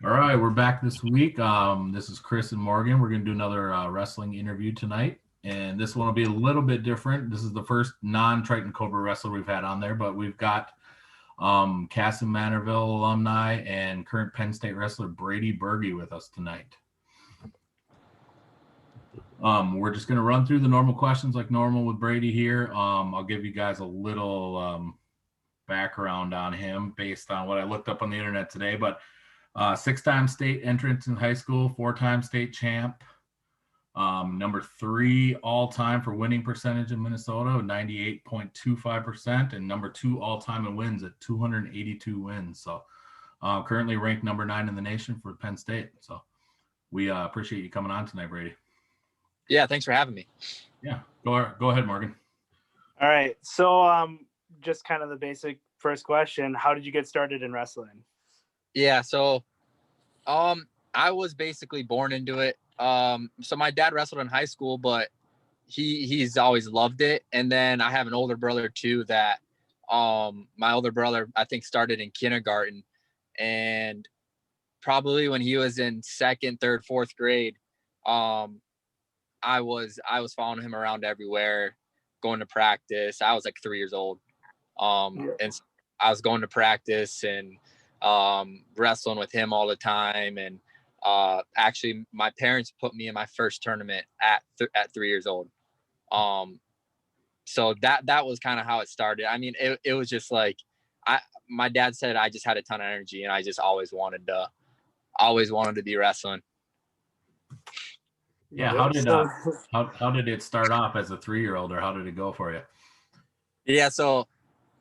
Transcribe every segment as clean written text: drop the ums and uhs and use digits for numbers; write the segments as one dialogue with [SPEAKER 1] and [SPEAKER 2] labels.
[SPEAKER 1] All right, we're back this week. This is Chris and Morgan. We're going to do another wrestling interview tonight, and this one will be a little bit different. This is the first non-Triton Cobra wrestler we've had on there, but we've got Kasson-Mantorville alumni and current Penn State wrestler Brady Berge with us tonight. We're just going to run through the normal questions like normal with Brady here. I'll give you guys a little background on him based on what I looked up on the internet today, but six-time state entrant in high school, four-time state champ, number 3 all-time for winning percentage in Minnesota, 98.25%, and number 2 all-time in wins at 282 wins. So currently ranked number 9 in the nation for Penn State. So we appreciate you coming on tonight, Brady.
[SPEAKER 2] Yeah, thanks for having me.
[SPEAKER 1] Yeah, go ahead, Morgan.
[SPEAKER 3] All right, so just kind of the basic first question: how did you get started in wrestling?
[SPEAKER 2] Yeah, so I was basically born into it. So my dad wrestled in high school, but he's always loved it. And then I have an older brother too that my older brother I think started in kindergarten, and probably when he was in second, third, fourth grade, I was following him around everywhere, going to practice. I was like 3 years old. And I was going to practice and wrestling with him all the time. And actually my parents put me in my first tournament at 3 years old. So that was kind of how it started. I mean, it was just like, my dad said I just had a ton of energy and I just always wanted to be wrestling.
[SPEAKER 1] Yeah, how did it start off as a 3-year-old, or how did it go for you?
[SPEAKER 2] Yeah, so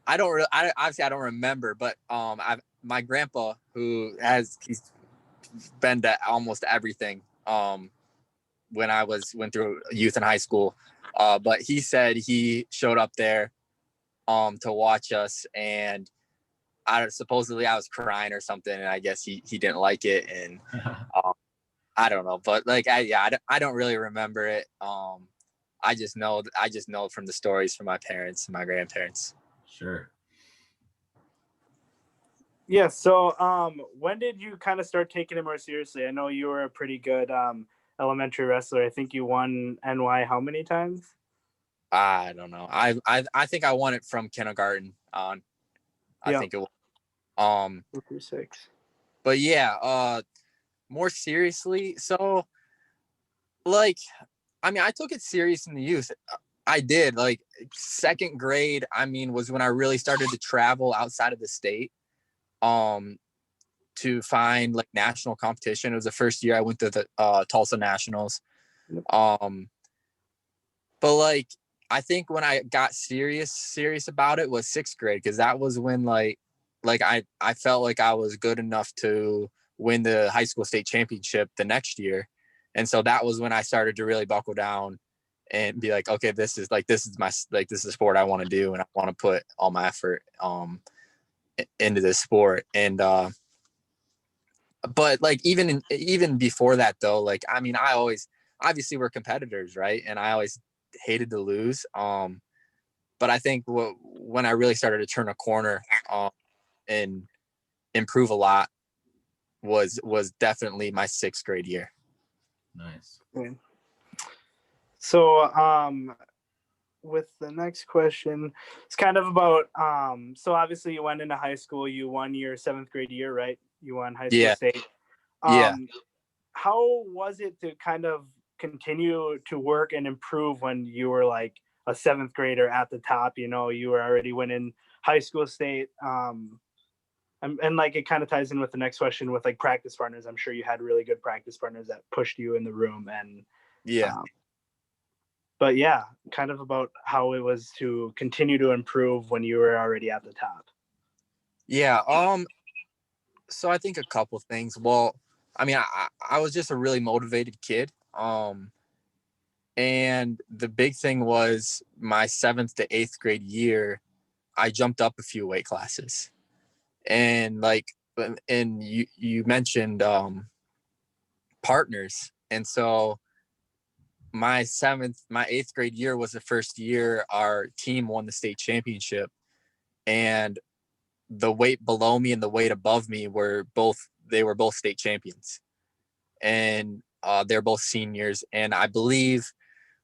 [SPEAKER 2] I don't remember, but my grandpa he's been to almost everything when I went through youth and high school, but he said he showed up there to watch us, and supposedly I was crying or something, and I guess he didn't like it, and I don't know, but like I don't really remember it. I just know from the stories from my parents and my grandparents.
[SPEAKER 1] Sure.
[SPEAKER 3] Yeah, so when did you kind of start taking it more seriously? I know you were a pretty good elementary wrestler. I think you won NY how many times?
[SPEAKER 2] I don't know. I think I won it from kindergarten on. I think it was
[SPEAKER 3] 6.
[SPEAKER 2] But yeah, more seriously, so like, I mean, I took it serious in the youth. I did. Like, second grade, I mean, was when I really started to travel outside of the state to find like national competition. It was the first year I went to the Tulsa Nationals. But like, I think when I got serious about it was sixth grade, because that was when like I felt like I was good enough to win the high school state championship the next year. And so that was when I started to really buckle down and be like, okay, this is the sport I want to do, and I want to put all my effort into this sport. And but like even before that though, like, I mean, obviously we're competitors, right? And I always hated to lose. But I think when I really started to turn a corner and improve a lot was definitely my sixth grade year.
[SPEAKER 1] Nice.
[SPEAKER 3] Okay. So with the next question, it's kind of about so obviously you went into high school, you won your 7th grade year, right? You won high school state. How was it to kind of continue to work and improve when you were like a 7th grader at the top? You know, you were already winning high school state. And like, it kind of ties in with the next question with like practice partners. I'm sure you had really good practice partners that pushed you in the room. And but yeah, kind of about how it was to continue to improve when you were already at the top.
[SPEAKER 2] Yeah. So I think a couple things. Well, I mean, I was just a really motivated kid. And the big thing was my 7th to 8th grade year, I jumped up a few weight classes. And like, and you mentioned partners. And so my 8th grade year was the first year our team won the state championship. And the weight below me and the weight above me were both they were both state champions, and they're both seniors. And I believe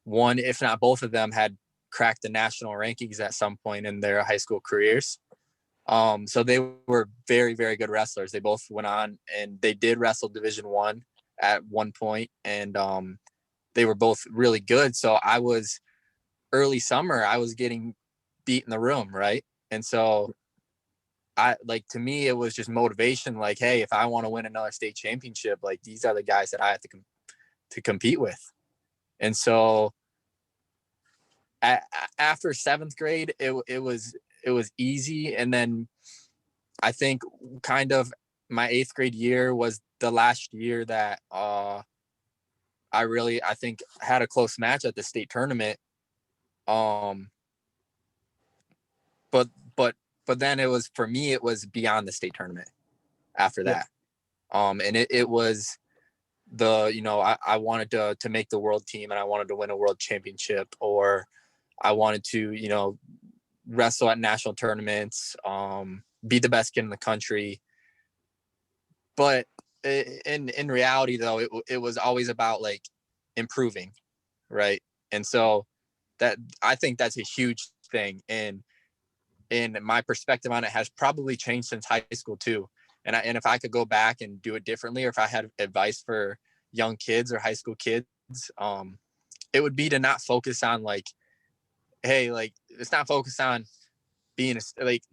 [SPEAKER 2] one, if not both of them, had cracked the national rankings at some point in their high school careers. So they were very, very good wrestlers. They both went on and they did wrestle Division I at one point, and they were both really good. So I was early summer, I was getting beat in the room, right? And so to me, it was just motivation. Like, hey, if I want to win another state championship, like these are the guys that I have to compete with. And so after 7th grade, it was easy. And then I think kind of my 8th grade year was the last year that I think had a close match at the state tournament. But then it was, for me, it was beyond the state tournament after that. And it was I wanted to make the world team, and I wanted to win a world championship, or I wanted to, wrestle at national tournaments, be the best kid in the country. But in reality, though, it was always about like improving, right? And so that, I think that's a huge thing. And my perspective on it has probably changed since high school too. And if I could go back and do it differently, or if I had advice for young kids or high school kids, it would be to not focus on like, hey, like, it's not focused on being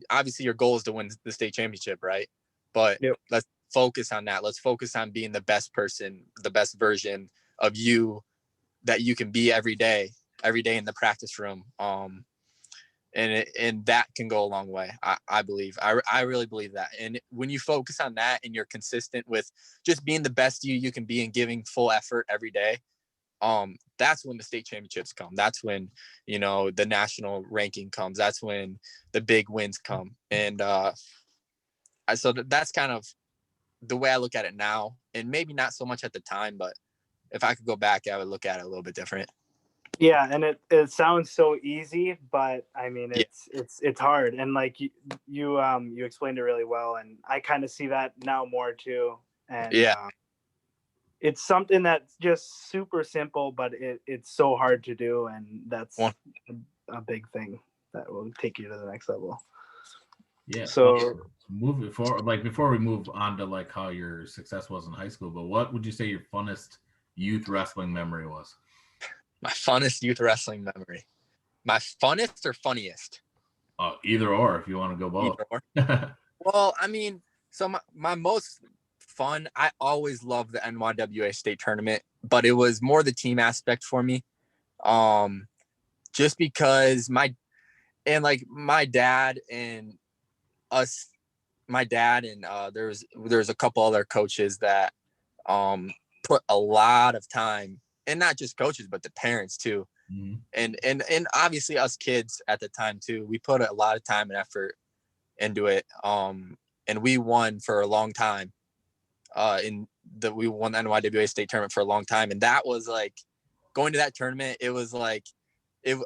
[SPEAKER 2] obviously your goal is to win the state championship, right? But let's focus on that. Let's focus on being the best person, the best version of you that you can be every day in the practice room. And that can go a long way. I believe. I really believe that. And when you focus on that and you're consistent with just being the best you can be and giving full effort every day, that's when the state championships come. That's when, the national ranking comes. That's when the big wins come. And so that's kind of the way I look at it now, and maybe not so much at the time, but if I could go back, I would look at it a little bit different.
[SPEAKER 3] Yeah, and it sounds so easy, but I mean it's hard, and like you explained it really well, and I kind of see that now more too. And it's something that's just super simple, but it's so hard to do, and that's a big thing that will take you to the next level.
[SPEAKER 1] Yeah.
[SPEAKER 3] So
[SPEAKER 1] before we move on to like how your success was in high school, but what would you say your funnest youth wrestling memory was?
[SPEAKER 2] My funnest youth wrestling memory. My funnest or funniest?
[SPEAKER 1] Either or, if you want to go both.
[SPEAKER 2] Well, I mean, so my most fun, I always loved the NYWA state tournament, but it was more the team aspect for me. Just because my dad and there's a couple other coaches that put a lot of time, and not just coaches, but the parents too. Mm-hmm. And obviously us kids at the time too, we put a lot of time and effort into it. And we won for a long time. We won the NYWA state tournament for a long time. And that was like, going to that tournament, it was like,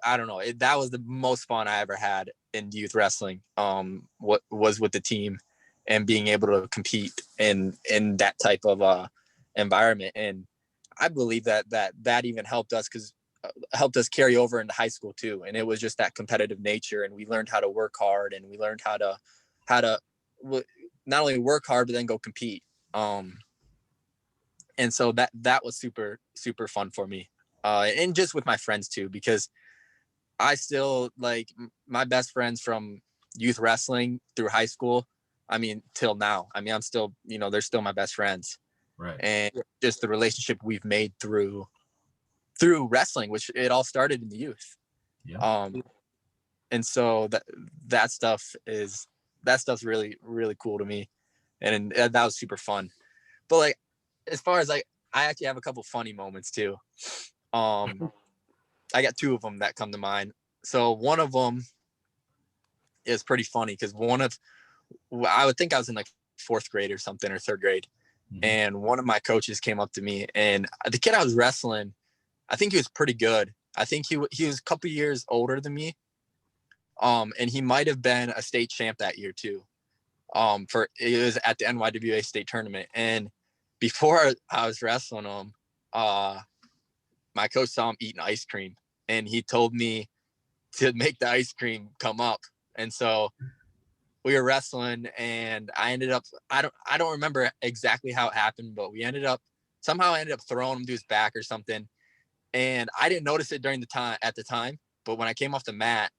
[SPEAKER 2] I don't know, that was the most fun I ever had in youth wrestling. What was with the team and being able to compete in that type of environment. And I believe that even helped us carry over into high school too. And it was just that competitive nature, and we learned how to work hard, and we learned how to not only work hard, but then go compete. And so that was super, super fun for me. And just with my friends too, because I still, like, my best friends from youth wrestling through high school, I mean, till now, I mean, I'm still, they're still my best friends.
[SPEAKER 1] Right. And
[SPEAKER 2] just the relationship we've made through wrestling, which it all started in the youth. Yeah. And so that stuff's really, really cool to me. And that was super fun. But like, as far as like, I actually have a couple funny moments too. I got two of them that come to mind. So one of them is pretty funny because I would think I was in like 4th grade or something, or 3rd grade. Mm-hmm. And one of my coaches came up to me, and the kid I was wrestling, I think he was pretty good. I think he was a couple years older than me. And he might've been a state champ that year too. For it was at the NYWA state tournament. And before I was wrestling him, my coach saw him eating ice cream, and he told me to make the ice cream come up. And so we were wrestling, and I ended up, I don't remember exactly how it happened, but we somehow ended up throwing him to his back or something. And I didn't notice it at the time, but when I came off the mat,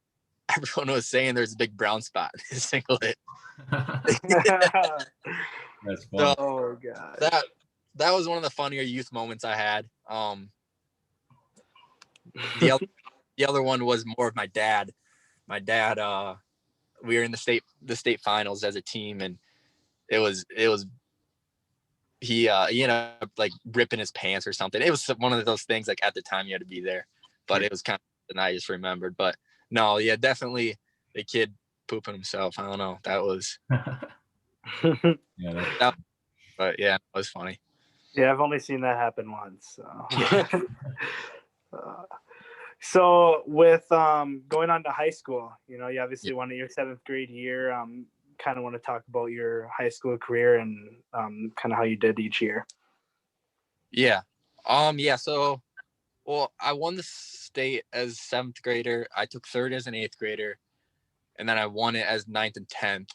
[SPEAKER 2] everyone was saying there's a big brown spot in his singlet.
[SPEAKER 1] That's fun.
[SPEAKER 2] So
[SPEAKER 3] Oh god.
[SPEAKER 2] that was one of the funnier youth moments I had. The other one was more of my dad. My dad, we were in the state finals as a team, and it was he ended up like ripping his pants or something. It was one of those things like at the time you had to be there, but it was kind of something I just remembered. But no, yeah, definitely the kid pooping himself. I don't know. That was
[SPEAKER 1] Yeah,
[SPEAKER 2] but yeah, it was funny.
[SPEAKER 3] Yeah, I've only seen that happen once. So, so with going on to high school, you know, you obviously won your 7th grade year. Kind of want to talk about your high school career and kind of how you did each year.
[SPEAKER 2] Yeah. So, well, I won the state as 7th grader. I took 3rd as an 8th grader, and then I won it as 9th and 10th.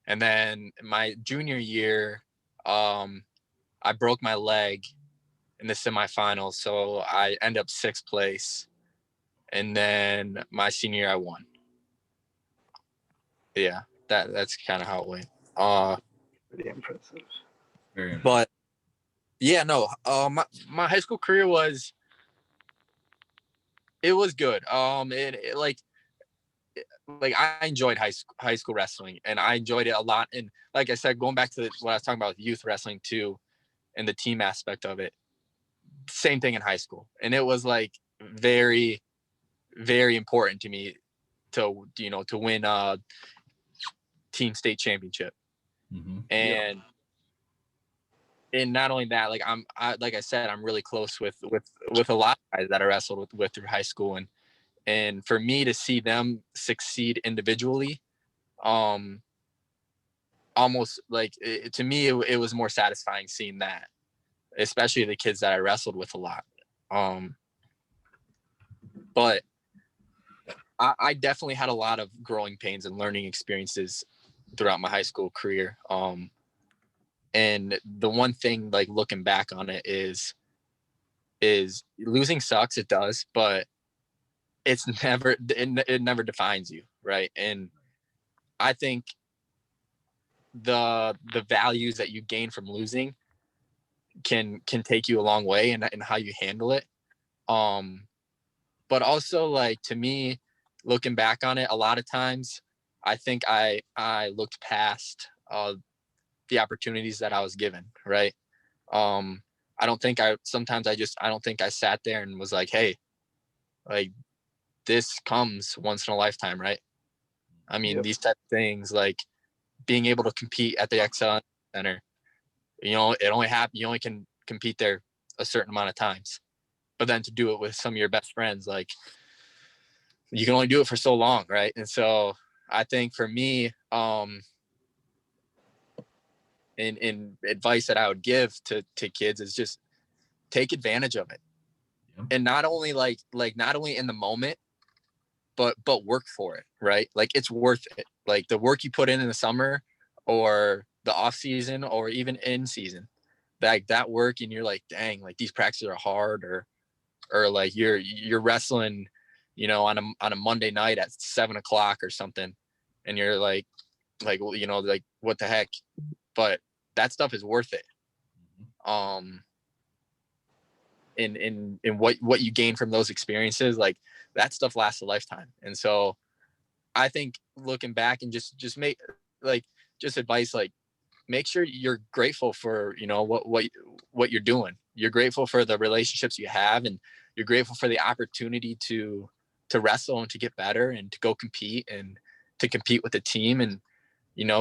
[SPEAKER 2] And then my junior year, I broke my leg in the semifinals, so I end up 6th place. And then my senior year, I won. Yeah, that's kind of how it went.
[SPEAKER 3] Pretty impressive.
[SPEAKER 1] very impressive.
[SPEAKER 2] But yeah, no, my high school career was good. I enjoyed high school wrestling, and I enjoyed it a lot. And like I said, going back to what I was talking about with youth wrestling too, and the team aspect of it, same thing in high school. And it was like very, very important to me to win a team state championship.
[SPEAKER 1] Mm-hmm.
[SPEAKER 2] And not only that, like like I said, I'm really close with a lot of guys that I wrestled with through high school, and for me to see them succeed individually, almost like to me it was more satisfying seeing that, especially the kids that I wrestled with a lot. But I definitely had a lot of growing pains and learning experiences throughout my high school career. And the one thing, like looking back on it, is losing sucks. It does, but it never defines you, right? And I think the values that you gain from losing can take you a long way, and how you handle it. But also, like, to me, looking back on it, a lot of times I think I looked past the opportunities that I was given, right? I don't think I sat there and was like, hey, like, this comes once in a lifetime, right? I mean, these type of things, like being able to compete at the Excel Center, it only happens, you only can compete there a certain amount of times. But then to do it with some of your best friends, like, you can only do it for so long, right? And so I think for me, in advice that I would give to kids is just take advantage of it. Yep. And not only not only in the moment, but work for it, right? Like, it's worth it. Like, the work you put in the summer or the off season or even in season, that work, and you're like, dang, like, these practices are hard, or like you're wrestling, on a Monday night at 7:00 or something, and you're like, like what the heck? But that stuff is worth it. In what you gain from those experiences, like, that stuff lasts a lifetime. And so I think looking back and just make, like, just advice, like, make sure you're grateful for, what you're doing. You're grateful for the relationships you have, and you're grateful for the opportunity to wrestle and to get better and to go compete and to compete with the team. And,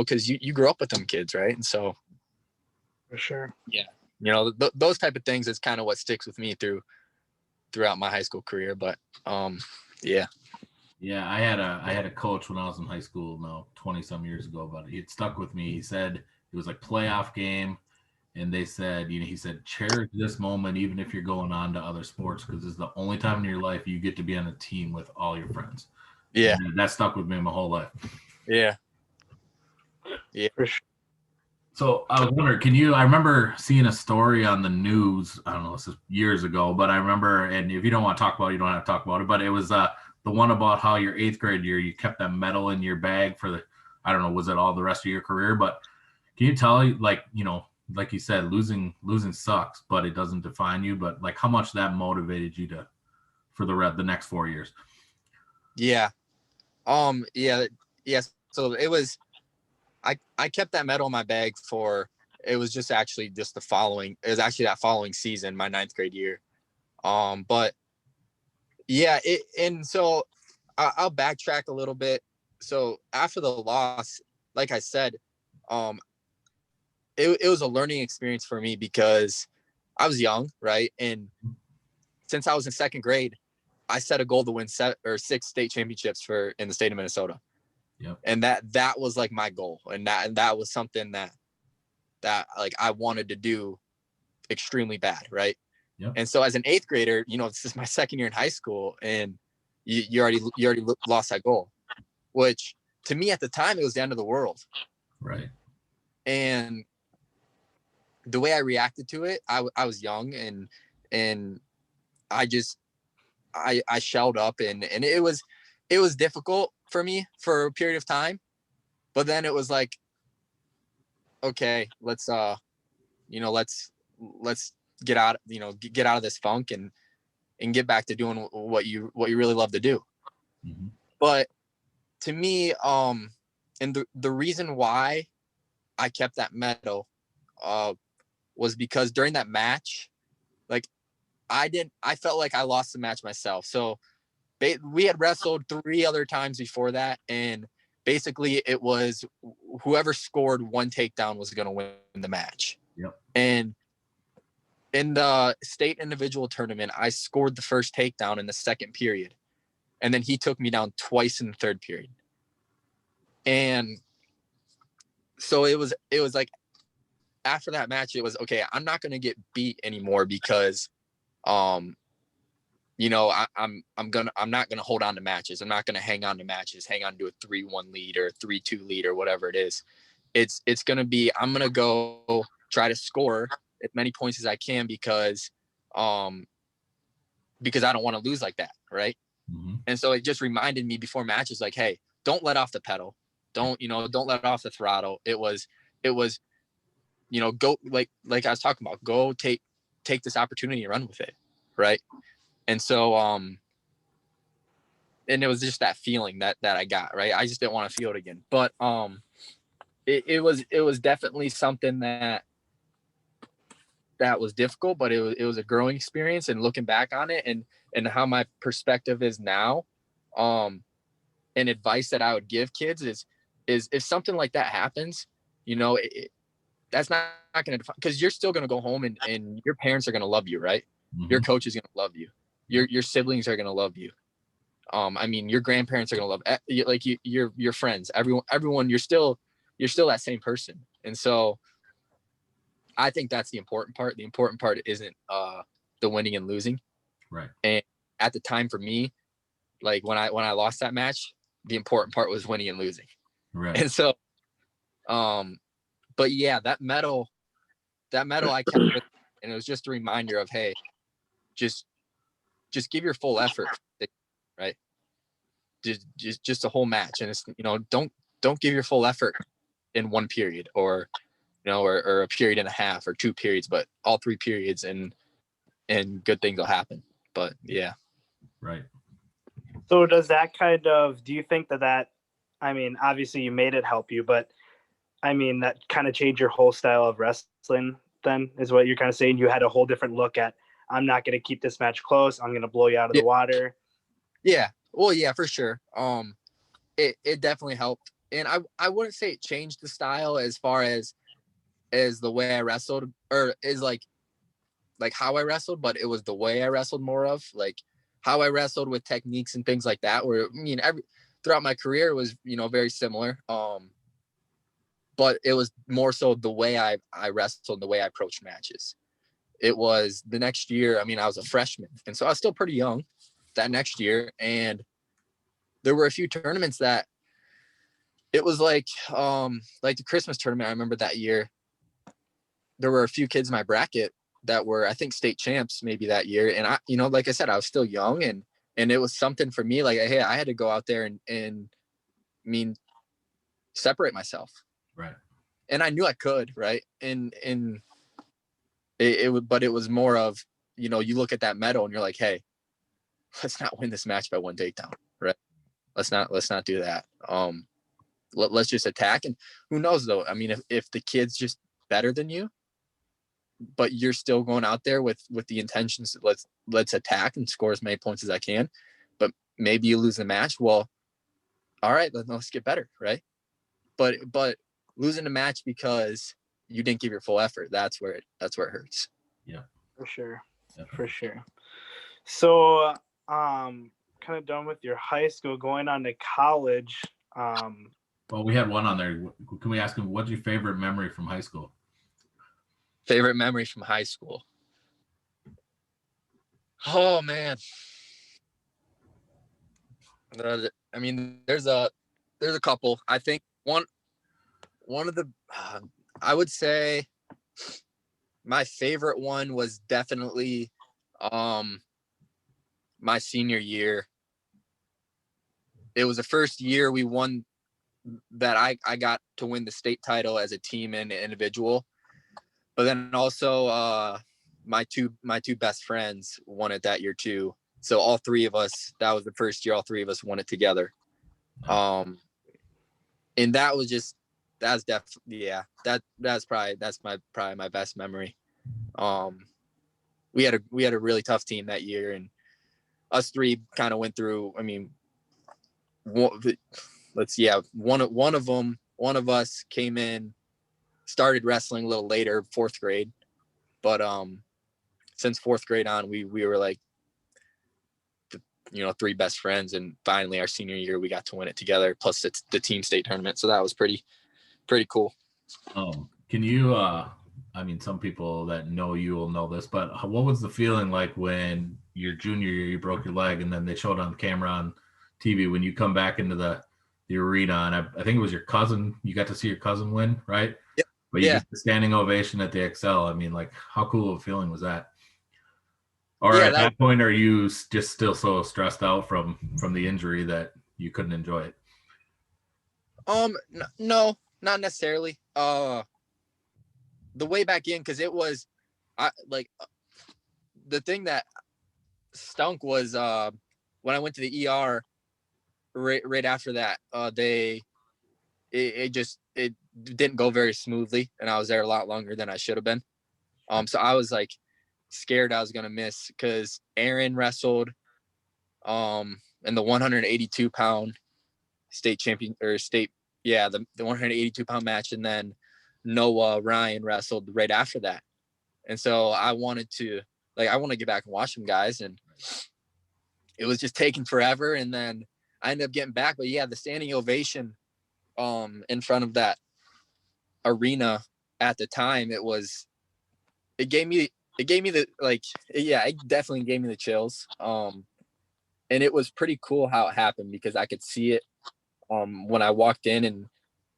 [SPEAKER 2] cause you grew up with them kids. Right. And so,
[SPEAKER 3] for sure.
[SPEAKER 2] Yeah. Those type of things is kind of what sticks with me throughout my high school career. But, yeah.
[SPEAKER 1] Yeah, I had a coach when I was in high school, no, 20 some years ago, but it stuck with me. He said it was like playoff game, and they said, he said, cherish this moment even if you're going on to other sports because this is the only time in your life you get to be on a team with all your friends.
[SPEAKER 2] Yeah.
[SPEAKER 1] And that stuck with me my whole life.
[SPEAKER 2] Yeah.
[SPEAKER 3] For sure.
[SPEAKER 1] So I was wondering, I remember seeing a story on the news, I don't know, this is years ago, but I remember, and if you don't want to talk about it, you don't have to talk about it, but it was the one about how your 8th grade year, you kept that medal in your bag for I don't know, was it all the rest of your career? But can you tell, like you said, losing sucks, but it doesn't define you, but like how much that motivated you for the next 4 years?
[SPEAKER 2] Yeah. Yeah. Yes. So it was, I kept that medal in my bag it was just actually just it was actually that following season, my 9th grade year. But yeah, and so I'll backtrack a little bit. So after the loss, like I said, um, it was a learning experience for me because I was young, right? And since I was in 2nd grade, I set a goal to win 6 state championships in the state of Minnesota.
[SPEAKER 1] Yep.
[SPEAKER 2] And that was like my goal. And that was something that like I wanted to do extremely bad. Right.
[SPEAKER 1] Yep.
[SPEAKER 2] And so as an 8th grader, this is my 2nd year in high school and you already lost that goal, which to me at the time, it was the end of the world.
[SPEAKER 1] Right.
[SPEAKER 2] And the way I reacted to it, I was young and I just, I shelled up and it was difficult for me for a period of time, but then it was like, okay, let's get out, get out of this funk and get back to doing what you really love to do.
[SPEAKER 1] Mm-hmm.
[SPEAKER 2] But to me, and the reason why I kept that medal, was because during that match, like I felt like I lost the match myself. So we had wrestled 3 other times before that. And basically it was whoever scored 1 takedown was going to win the match.
[SPEAKER 1] Yep.
[SPEAKER 2] And in the state individual tournament, I scored the first takedown in the 2nd period. And then he took me down twice in the 3rd period. And so it was like after that match, it was okay, I'm not going to get beat anymore because, I'm not going to hold on to matches. I'm not going to hang on to matches, hang on to a 3-1 lead or 3-2 lead or whatever it is. It's going to be, I'm going to go try to score as many points as I can because I don't want to lose like that. Right.
[SPEAKER 1] Mm-hmm.
[SPEAKER 2] And so it just reminded me before matches, like, hey, don't let off the pedal. Don't let off the throttle. It was, go like I was talking about, go take this opportunity and run with it. Right. And so, and it was just that feeling that I got, right. I just didn't want to feel it again. But, it was definitely something that was difficult, but it was a growing experience. And looking back on it and how my perspective is now, and advice that I would give kids is if something like that happens, that's not going to define, because you're still going to go home and your parents are going to love you, right?
[SPEAKER 1] Mm-hmm.
[SPEAKER 2] Your coach is going to love you. Your siblings are going to love you. Your grandparents are going to love, like your friends, everyone, you're still that same person. And so I think that's the important part. The important part isn't the winning and losing.
[SPEAKER 1] Right.
[SPEAKER 2] And at the time for me, like when I lost that match, the important part was winning and losing.
[SPEAKER 1] Right.
[SPEAKER 2] And so, but yeah, that medal I kept with, and it was just a reminder of, hey, just give your full effort, right? Just a whole match. And it's, don't give your full effort in 1 period or a period and a half or 2 periods, but all 3 periods and good things will happen. But yeah.
[SPEAKER 1] Right.
[SPEAKER 3] So does that do you think that, obviously you made it help you, but that kind of changed your whole style of wrestling then, is what you're kind of saying? You had a whole different look at, I'm not going to keep this match close. I'm going to blow you out of the water.
[SPEAKER 2] Yeah. Well, yeah, for sure. It definitely helped. And I wouldn't say it changed the style as far as the way I wrestled, or is like how I wrestled, but it was the way I wrestled more of, like, how I wrestled with techniques and things like that, where, I mean, throughout my career was, very similar. But it was more so the way I wrestled, the way I approached matches. It was the next year. I mean, I was a freshman, and so I was still pretty young that next year. And there were a few tournaments that it was like the Christmas tournament. I remember that year, there were a few kids in my bracket that were, I think, state champs maybe that year. And I, like I said, I was still young, and it was something for me. Like, hey, I had to go out there and separate myself.
[SPEAKER 1] Right.
[SPEAKER 2] And I knew I could, right. And but it was more of, you look at that medal and you're like, hey, let's not win this match by one takedown, right? Let's not do that. Let's just attack. And who knows though? I mean, if the kid's just better than you, but you're still going out there with the intentions, let's attack and score as many points as I can, but maybe you lose the match. Well, all right, let's get better, right? But losing the match because you didn't give your full effort, that's where it hurts.
[SPEAKER 1] Yeah,
[SPEAKER 3] for sure.
[SPEAKER 1] definitely.
[SPEAKER 3] For sure. So, kind of done with your high school, going on to college.
[SPEAKER 1] Well, we had one on there. Can we ask him, what's your favorite memory from high school?
[SPEAKER 2] Favorite memory from high school? Oh man. I mean, there's a couple. I think one of the, I would say my favorite one was definitely my senior year. It was the first year we won, that I got to win the state title as a team and individual. But then also my two best friends won it that year too. So all three of us, that was the first year all three of us won it together. And that's definitely, yeah, that's probably my best memory. We had a really tough team that year, and us three kind of went through, I mean, one of us came in, started wrestling a little later, 4th grade, but since 4th grade on, we were like three best friends, and finally our senior year we got to win it together, plus it's the team state tournament, so that was pretty cool.
[SPEAKER 1] Can you I mean, some people that know you will know this, but what was the feeling like when your junior year you broke your leg and then they showed on camera on TV when you come back into the arena, and I think it was your cousin, you got to see your cousin win, right?
[SPEAKER 2] Yep.
[SPEAKER 1] But you get the standing ovation at the Excel. I mean, like, how cool of a feeling was that? Or at that point, are you just still so stressed out from the injury that you couldn't enjoy it?
[SPEAKER 2] No, not necessarily. The way back in, because it was, the thing that stunk was when I went to the ER right after that, it didn't go very smoothly, and I was there a lot longer than I should have been. So I was like scared I was gonna miss, because Aaron wrestled in the 182 pound state champion, or state, yeah, the 182 pound match, and then Noah Ryan wrestled right after that. And so I wanted to get back and watch them guys, and it was just taking forever. And then I ended up getting back. But yeah, the standing ovation in front of that arena at the time, it gave me the, like, yeah, it definitely gave me the chills. And it was pretty cool how it happened, because I could see it when I walked in,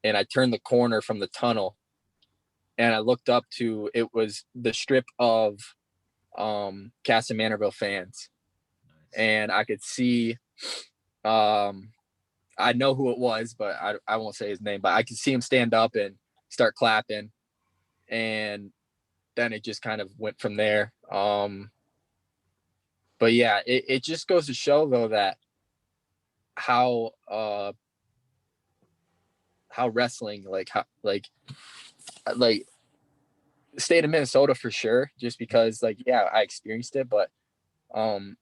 [SPEAKER 2] and I turned the corner from the tunnel, and I looked up to, it was the strip of Kasson-Mantorville fans. And I could see, I know who it was, but I won't say his name, but I could see him stand up and start clapping. And then it just kind of went from there. But yeah, it just goes to show though that how wrestling, like the state of Minnesota for sure, just because, like, yeah, I experienced it, but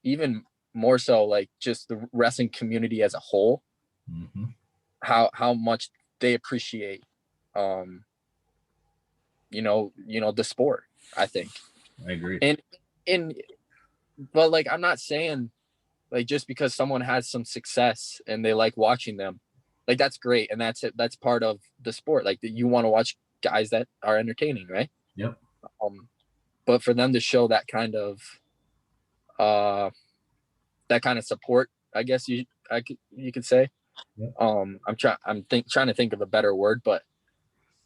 [SPEAKER 2] even more so, like, just the wrestling community as a whole, how much they appreciate the sport, I think.
[SPEAKER 1] I agree.
[SPEAKER 2] And but, like, I'm not saying like just because someone has some success and they like watching them, like that's great, and that's it. That's part of the sport. Like you want to watch guys that are entertaining, right?
[SPEAKER 1] Yep.
[SPEAKER 2] But for them to show that kind of support, I guess you could say.
[SPEAKER 1] Yep.
[SPEAKER 2] I'm trying to think of a better word, but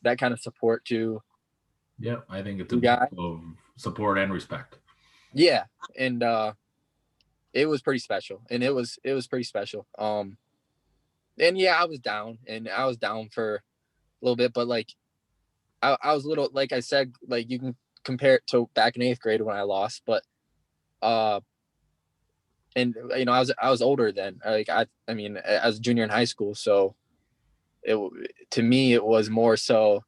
[SPEAKER 2] that kind of support to.
[SPEAKER 1] Yep, I think it's a mix of support and respect.
[SPEAKER 2] Yeah, and it was pretty special, and it was pretty special. And yeah, I was down for a little bit, but like I was a little, like I said, like you can compare it to back in 8th grade when I lost, but and you know, I was older then. Like I mean, as a junior in high school, so to me it was more so,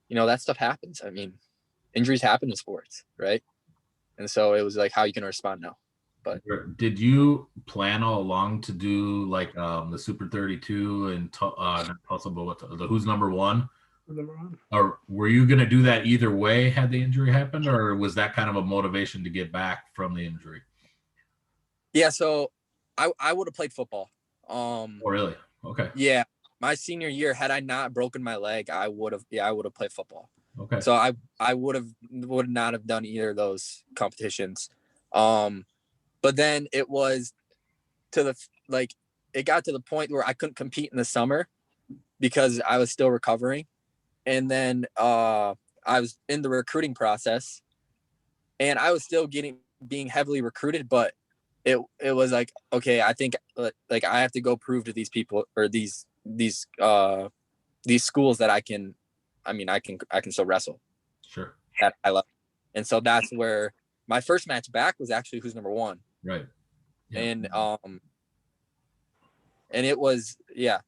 [SPEAKER 2] you know, that stuff happens. I mean, injuries happen in sports, right? And so it was like how you can respond now. But
[SPEAKER 1] did you plan all along to do like the Super 32 and not possible what the who's number one? Or were you going to do that either way had the injury happened, or was that kind of a motivation to get back from the injury?
[SPEAKER 2] Yeah, so I would have played football.
[SPEAKER 1] Oh, really? Okay.
[SPEAKER 2] Yeah, my senior year, had I not broken my leg, I would have played football.
[SPEAKER 1] Okay.
[SPEAKER 2] So I would not have done either of those competitions. But then it was it got to the point where I couldn't compete in the summer because I was still recovering. And then I was in the recruiting process, and I was still being heavily recruited, but it was like, okay, I think like I have to go prove to these people, or these schools that I can still wrestle.
[SPEAKER 1] Sure.
[SPEAKER 2] That I love. And so that's where my first match back was actually who's number one.
[SPEAKER 1] Right. Yeah.
[SPEAKER 2] And it was, yeah,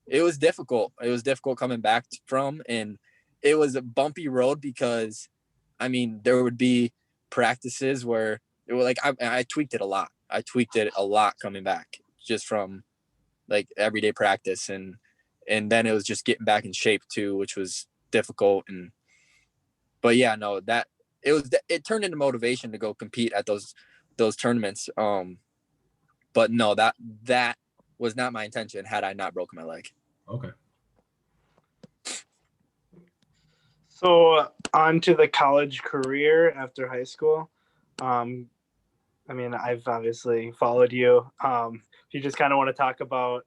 [SPEAKER 2] it was difficult. It was difficult coming back from, and it was a bumpy road because, I mean, there would be practices where it was like, I tweaked it a lot. I tweaked it a lot coming back just from like everyday practice. And then it was just getting back in shape too, which was difficult. But yeah, no, it turned into motivation to go compete at those tournaments. But no, that was not my intention had I not broken my leg.
[SPEAKER 1] Okay.
[SPEAKER 3] So on to the college career after high school. I mean, I've obviously followed you. If you just kind of want to talk about,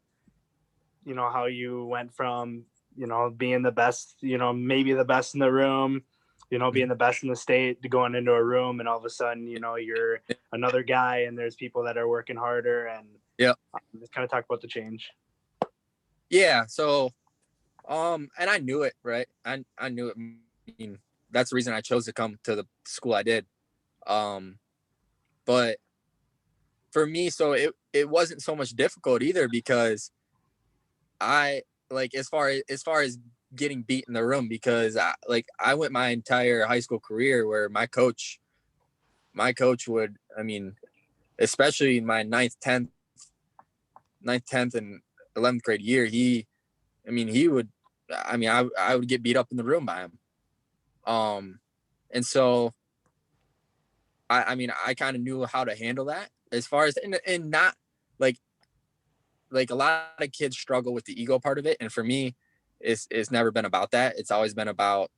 [SPEAKER 3] you know, how you went from, you know, being the best, you know, maybe the best in the room, you know, being the best in the state, to going into a room and all of a sudden, you know, you're another guy and there's people that are working harder, and just kind of talk about the change.
[SPEAKER 2] Yeah. So, and I knew it, right? I knew it. I mean, that's the reason I chose to come to the school I did. But for me, so it wasn't so much difficult either, because I like, as far as getting beat in the room, because I went my entire high school career where my coach would, I mean, especially in my 9th, 10th and 11th grade year, I would get beat up in the room by him. And so I kind of knew how to handle that, as far as, and not like a lot of kids struggle with the ego part of it. And for me, it's never been about that. It's always been about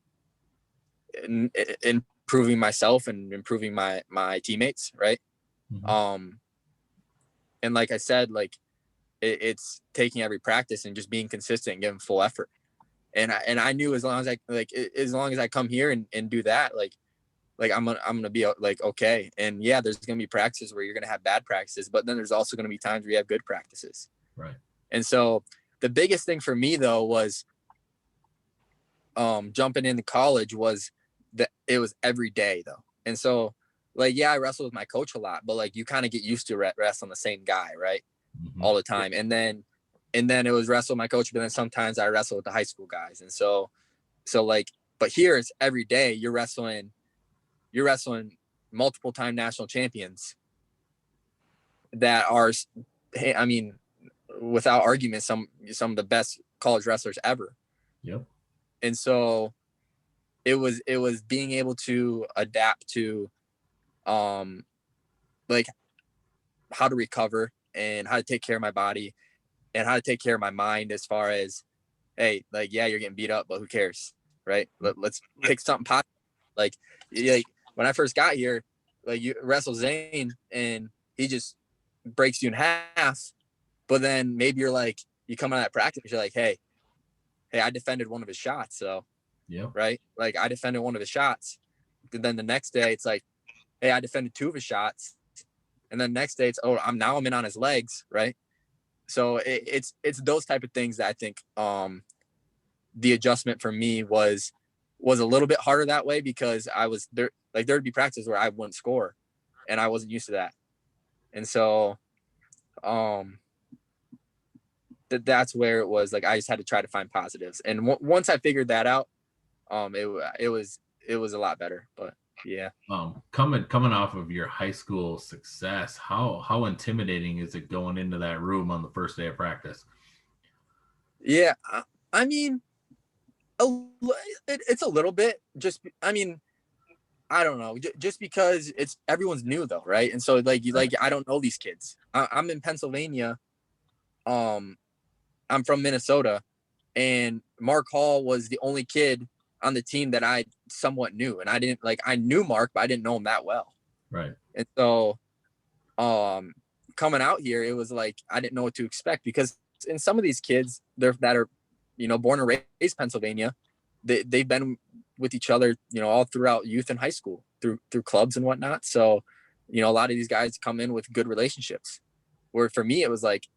[SPEAKER 2] improving myself and improving my teammates. Right.
[SPEAKER 1] Mm-hmm.
[SPEAKER 2] And like I said, like it's taking every practice and just being consistent and giving full effort. And I knew as long as I come here and do that, like I'm gonna be like, okay. And yeah, there's gonna be practices where you're gonna have bad practices, but then there's also gonna be times where you have good practices.
[SPEAKER 1] Right.
[SPEAKER 2] And so the biggest thing for me though was jumping into college was that it was every day though. And so like, yeah, I wrestled with my coach a lot, but like you kind of get used to wrestle on the same guy, right?
[SPEAKER 1] Mm-hmm.
[SPEAKER 2] All the time. And then it was wrestle with my coach, but then sometimes I wrestle with the high school guys. And so like, but here it's every day you're wrestling multiple time national champions that are, I mean, without argument, some of the best college wrestlers ever.
[SPEAKER 1] Yep.
[SPEAKER 2] And so it was being able to adapt to, like how to recover and how to take care of my body and how to take care of my mind as far as, hey, like, yeah, you're getting beat up, but who cares, right? Let's pick something positive. Like when I first got here, like you wrestle Zane and he just breaks you in half, but then maybe you're like, you come out of that practice, you're like, hey, I defended one of his shots. So,
[SPEAKER 1] yeah,
[SPEAKER 2] right. Like I defended one of his shots. And then the next day it's like, hey, I defended 2 of his shots. And then the next day it's, oh, I'm in on his legs. Right. So it's those type of things that I think, the adjustment for me was a little bit harder that way because I was there. Like there'd be practices where I wouldn't score and I wasn't used to that. And so, that's where it was like, I just had to try to find positives. And once I figured that out, it was a lot better, but yeah.
[SPEAKER 1] Coming off of your high school success, how intimidating is it going into that room on the first day of practice?
[SPEAKER 2] Yeah. I mean, it's a little bit just, I mean, I don't know, just because everyone's new though. Right. And so like, I don't know these kids. I'm in Pennsylvania. I'm from Minnesota, and Mark Hall was the only kid on the team that I somewhat knew. And I knew Mark, but I didn't know him that well.
[SPEAKER 1] Right.
[SPEAKER 2] And so, coming out here, it was like, I didn't know what to expect because in some of these kids that are, born and raised Pennsylvania, they've been with each other, all throughout youth and high school through clubs and whatnot. So, a lot of these guys come in with good relationships, where for me, it was like,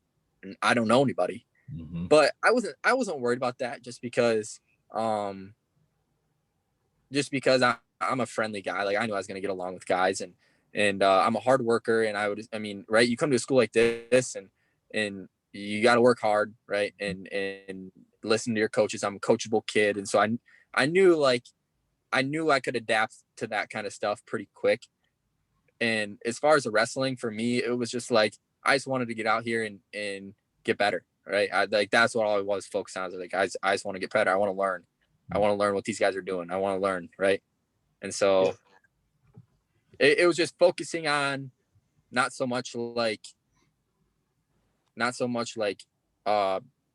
[SPEAKER 2] I don't know anybody.
[SPEAKER 1] Mm-hmm.
[SPEAKER 2] But I wasn't worried about that just because I'm a friendly guy. Like I knew I was going to get along with guys and I'm a hard worker, and right. You come to a school like this and you got to work hard. Right. And listen to your coaches. I'm a coachable kid. And so I knew I could adapt to that kind of stuff pretty quick. And as far as the wrestling, for me, it was just like, I just wanted to get out here and get better. Right. That's what I was focused on. I was like, I just want to get better. I want to learn. I want to learn what these guys are doing. I want to learn. Right. And so it was just focusing on not so much like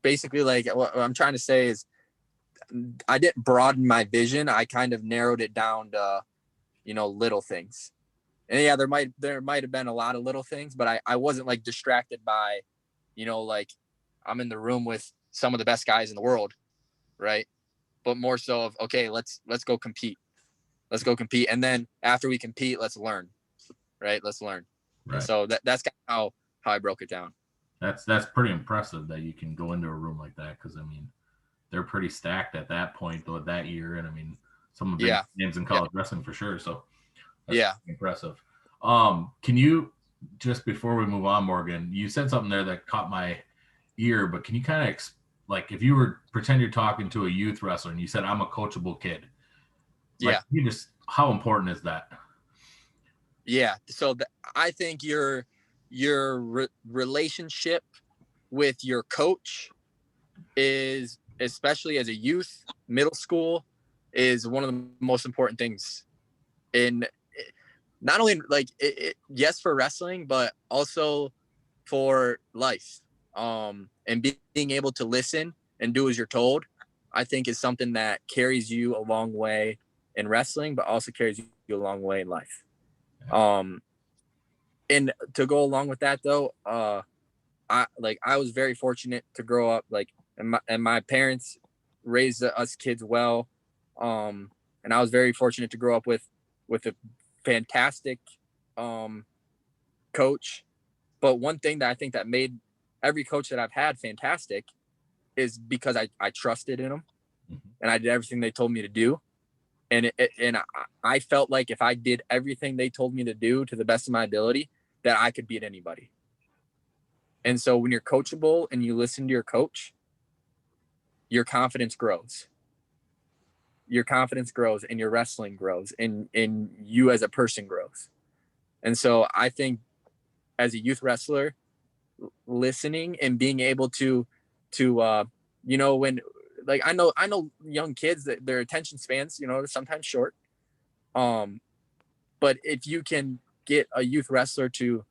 [SPEAKER 2] basically like what I'm trying to say is I didn't broaden my vision. I kind of narrowed it down to, little things. And yeah, there might have been a lot of little things, but I wasn't like distracted by, like I'm in the room with some of the best guys in the world. Right. But more so of, okay, let's go compete. Let's go compete. And then after we compete, let's learn. Right. Let's learn. Right. And so that's kind of how I broke it down.
[SPEAKER 1] That's pretty impressive that you can go into a room like that. Cause they're pretty stacked at that point though, that year. And some of the big names in college wrestling for sure. So that's impressive. Can you, just before we move on, Morgan, you said something there that caught my ear, but can you kind of like if you were pretend you're talking to a youth wrestler and you said, I'm a coachable kid. How important is that?
[SPEAKER 2] Yeah. So I think your relationship with your coach is, especially as a youth, middle school, is one of the most important things in not only yes, for wrestling, but also for life. And being able to listen and do as you're told, I think is something that carries you a long way in wrestling, but also carries you a long way in life. And to go along with that though, I was very fortunate to grow up and my parents raised us kids well. And I was very fortunate to grow up with a fantastic coach. But one thing that I think that made every coach that I've had fantastic is because I trusted in them and I did everything they told me to do. And I felt like if I did everything they told me to do to the best of my ability, that I could beat anybody. And so when you're coachable and you listen to your coach, your confidence grows. Your confidence grows and your wrestling grows and you as a person grows. And so I think as a youth wrestler, listening and being able to when I know young kids that their attention spans, are sometimes short. But if you can get a youth wrestler to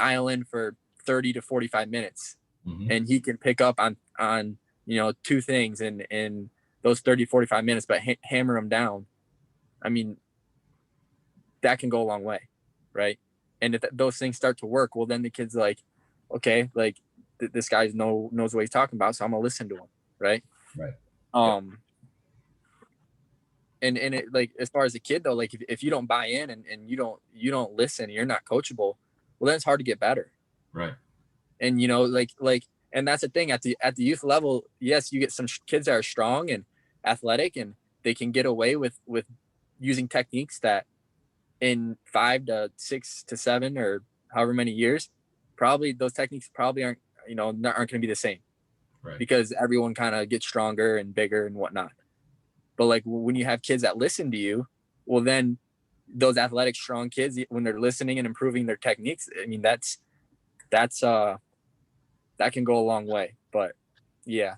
[SPEAKER 2] dial in for 30 to 45 minutes
[SPEAKER 1] Mm-hmm.
[SPEAKER 2] and he can pick up on, you know, two things in those 30, 45 minutes, but hammer them down. I mean, that can go a long way. Right. And if those things start to work, well, then the kid's like, okay, like this guy knows what he's talking about. So I'm gonna listen to him. Right.
[SPEAKER 1] Right.
[SPEAKER 2] And it, like, as far as a kid though, like if you don't buy in and you don't listen, you're not coachable, well, then it's hard to get better.
[SPEAKER 1] Right.
[SPEAKER 2] And, you know, like, and that's the thing at the youth level. Yes, you get some kids that are strong and athletic and they can get away with using techniques that in 5 to 6 to 7 or however many years, probably those techniques probably aren't going to be the same.
[SPEAKER 1] Right.
[SPEAKER 2] Because everyone kind of gets stronger and bigger and whatnot. But like when you have kids that listen to you, well, then those athletic, strong kids, when they're listening and improving their techniques, I mean, that can go a long way. But yeah.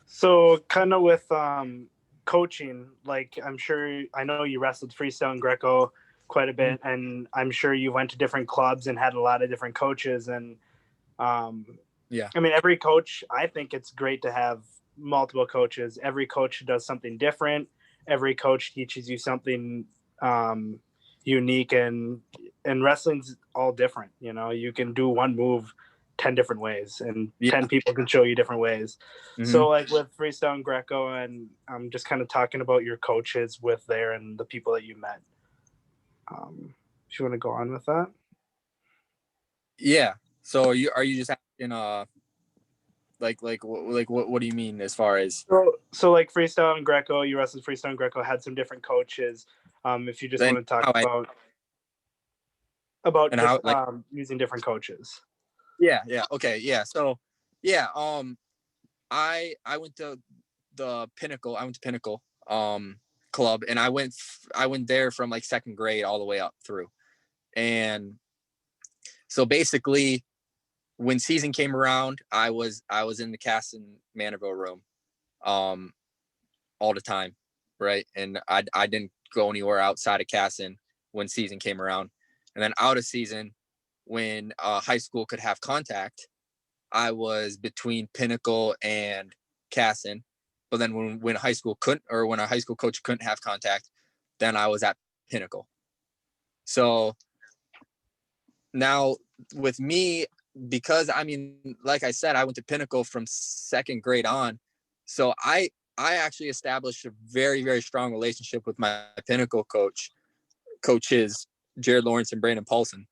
[SPEAKER 3] So kind of with coaching, like I know you wrestled freestyle and Greco quite a bit, and I'm sure you went to different clubs and had a lot of different coaches. And
[SPEAKER 2] yeah,
[SPEAKER 3] I mean, every coach, I think it's great to have multiple coaches. Every coach does something different. Every coach teaches you something unique, and wrestling's all different. You know, you can do one move 10 different ways, and 10 people can show you different ways.
[SPEAKER 2] Mm-hmm.
[SPEAKER 3] So like with freestyle and Greco, and I'm just kind of talking about your coaches with there and the people that you met. If you want to go on with that.
[SPEAKER 2] Yeah. So are you just asking like what do you mean as far as
[SPEAKER 3] so like freestyle and Greco, you wrestled freestyle and Greco, had some different coaches. If you just want to talk about
[SPEAKER 2] and
[SPEAKER 3] just,
[SPEAKER 2] how, like,
[SPEAKER 3] using different coaches.
[SPEAKER 2] Yeah. Okay. Yeah. So yeah, I went to the Pinnacle. I went to Pinnacle club, and I went there from like second grade all the way up through. And so basically when season came around, I was in the Kasson-Mantorville room all the time, right? And I didn't go anywhere outside of Kasson when season came around. And then out of season, when high school could have contact, I was between Pinnacle and Kasson. But then when high school couldn't, or when a high school coach couldn't have contact, then I was at Pinnacle. So now with me, because I mean, like I said, I went to Pinnacle from second grade on. So I actually established a very, very strong relationship with my Pinnacle coaches, Jared Lawrence and Brandon Paulson,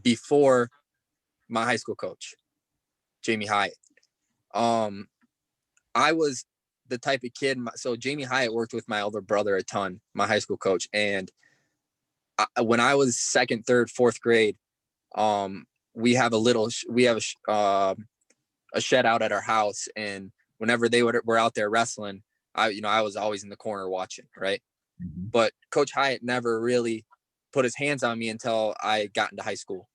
[SPEAKER 2] before my high school coach, Jamie Hyatt. I was the type of kid. So Jamie Hyatt worked with my older brother a ton, my high school coach. And when I was second, third, fourth grade, we have a shed out at our house. And whenever they were out there wrestling, I was always in the corner watching. Right.
[SPEAKER 1] Mm-hmm.
[SPEAKER 2] But Coach Hyatt never really put his hands on me until I got into high school.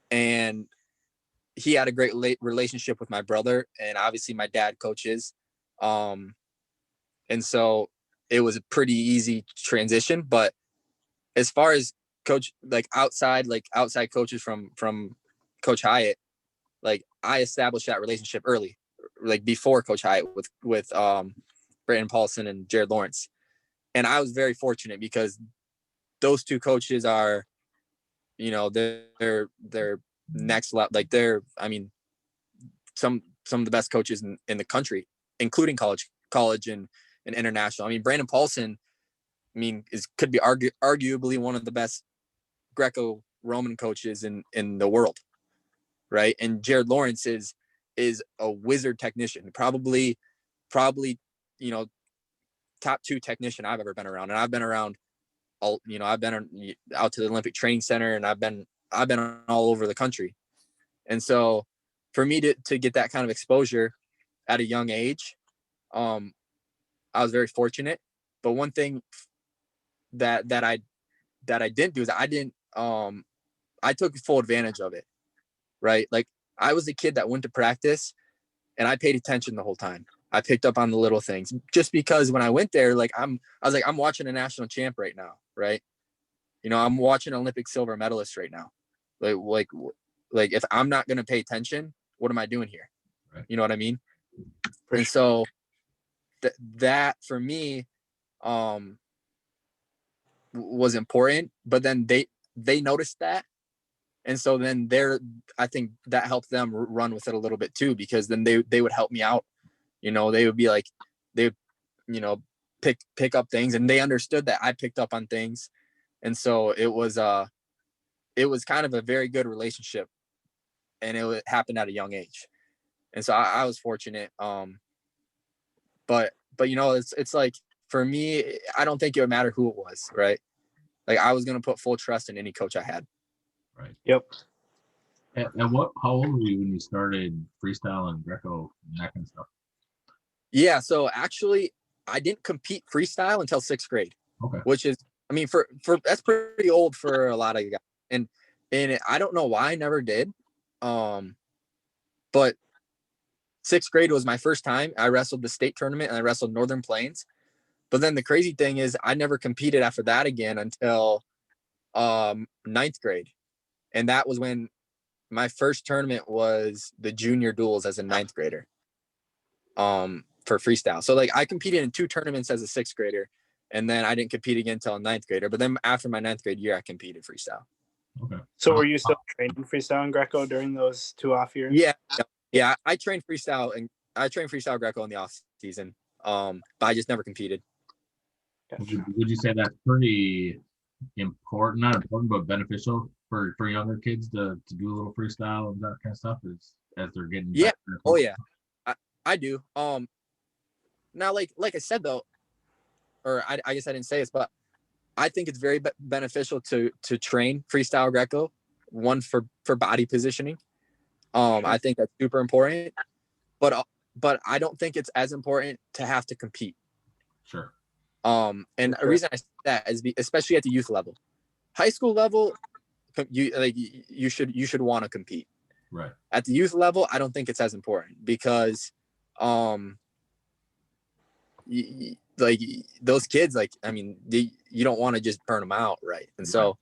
[SPEAKER 2] And he had a great relationship with my brother, and obviously my dad coaches. And so it was a pretty easy transition. But as far as coach, like outside coaches from Coach Hyatt, like I established that relationship early, like before Coach Hyatt with Brandon Paulson and Jared Lawrence. And I was very fortunate because those two coaches are, they're next level. Like I mean, some of the best coaches in the country, including college and international. I mean, Brandon Paulson, I mean, could be arguably one of the best Greco-Roman coaches in the world, right? And Jared Lawrence is a wizard technician, probably top 2 technician I've ever been around. And I've been around I've been out to the Olympic Training Center, and I've been all over the country. And so for me to get that kind of exposure at a young age, I was very fortunate. But one thing that I didn't do is I took full advantage of it, right? Like I was a kid that went to practice and I paid attention the whole time. I picked up on the little things just because when I went there, like I was like, I'm watching a national champ right now, right? I'm watching Olympic silver medalists right now. Like if I'm not going to pay attention, what am I doing here?
[SPEAKER 1] Right.
[SPEAKER 2] You know what I mean?
[SPEAKER 3] For
[SPEAKER 2] and
[SPEAKER 3] sure.
[SPEAKER 2] so that for me, was important, but then they noticed that. And so then I think that helped them run with it a little bit too, because then they would help me out. They would be like, they, pick up things, and they understood that I picked up on things. And so it was kind of a very good relationship, and it happened at a young age. And so I was fortunate. But it's like, for me, I don't think it would matter who it was, right? Like, I was going to put full trust in any coach I had.
[SPEAKER 1] Right.
[SPEAKER 3] Yep.
[SPEAKER 1] How old were you when you started freestyle and Greco and that kind of stuff?
[SPEAKER 2] Yeah. So actually, I didn't compete freestyle until 6th grade.
[SPEAKER 1] Okay.
[SPEAKER 2] Which is, I mean, for that's pretty old for a lot of guys. And I don't know why I never did. But 6th grade was my first time. I wrestled the state tournament, and I wrestled Northern Plains. But then the crazy thing is, I never competed after that again until 9th grade. And that was when my first tournament was the junior duels as a 9th grader, for freestyle. So like, I competed in 2 tournaments as a 6th grader, and then I didn't compete again until a 9th grader. But then after my 9th grade year, I competed freestyle.
[SPEAKER 1] Okay.
[SPEAKER 3] So were you still training freestyle and Greco during those 2 off years?
[SPEAKER 2] Yeah. I trained freestyle Greco in the off season. But I just never competed.
[SPEAKER 3] Gotcha.
[SPEAKER 1] Would you say that's pretty important, not important, but beneficial for younger kids to do a little freestyle and that kind of stuff as they're getting
[SPEAKER 2] Yeah.
[SPEAKER 1] better?
[SPEAKER 2] Oh yeah. I do. Now, like I said though, or I guess I didn't say this, but I think it's very beneficial to train freestyle Greco, one for body positioning. I think that's super important, but I don't think it's as important to have to compete.
[SPEAKER 1] Sure.
[SPEAKER 2] And the reason I say that is especially at the youth level. High school level, you should want to compete.
[SPEAKER 1] Right.
[SPEAKER 2] At the youth level, I don't think it's as important, because like those kids, like, I mean, you don't want to just burn them out, right? And so